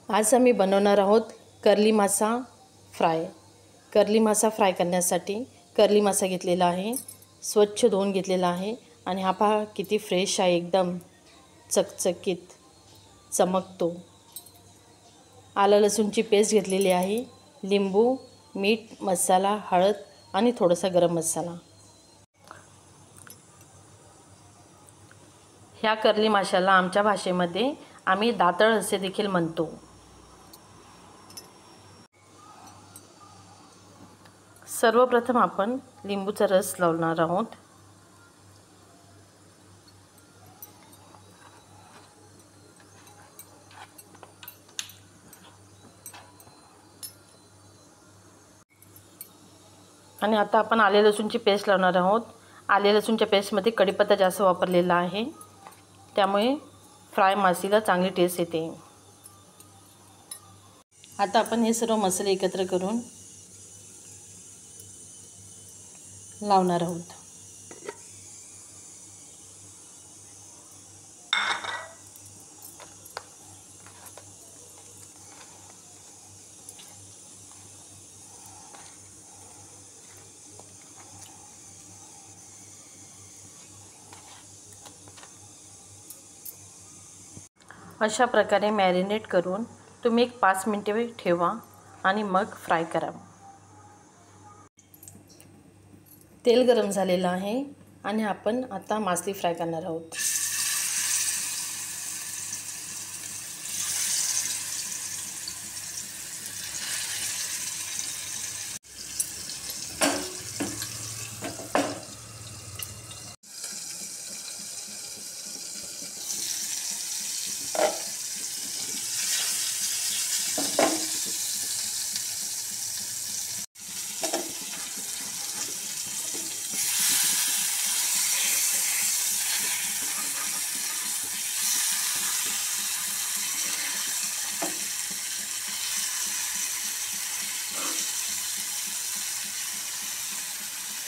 आज आम्ही बनवणार आहोत कर्ली मासा फ्राय। कर्ली मासा फ्राय करण्यासाठी कर्ली मासा घेतलेला आहे, स्वच्छ धुवून घेतलेला आहे आणि हा पहा किती फ्रेश आहे, एकदम चकचकीत चमकतो। आलं लसूणची पेस्ट घेतलेली आहे, लिंबू, मीठ, मसाला, हळद आणि थोडासा गरम मसाला। ह्या कर्ली माशाला आमच्या भाषेमध्ये आम्ही दातळ असे देखील म्हणतो। सर्वप्रथम आपण लिंबूचा रस लावणार आहोत। आणि आता आपण आले लसूणची पेस्ट लावणार आहोत। आले लसूणच्या पेस्टमध्ये कढीपत्ता जास्त वापरलेला आहे, त्यामुळे फ्राय माशीला चांगली टेस्ट येते। आता आपण हे सर्व मसाले एकत्र करून लावणार आहोत। अशा प्रकारे मॅरिनेट करून तुम्ही 5 मिनिटे ठेवा आणि मग फ्राय करा। तेल गरम झालेलं आहे आणि आपण आता मासली फ्राय करणार आहोत।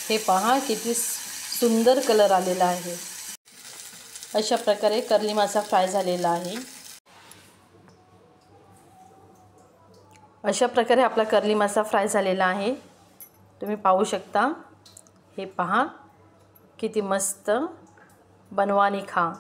हे पहा किती सुंदर कलर आलेला आहे। अशा प्रकारे कर्ली मासा फ्राय झालेला आहे। अशा प्रकारे आपला कर्ली मासा फ्राय झालेला आहे, तुम्ही पाहू शकता। हे पहा किती मस्त, बनवा आणि खा।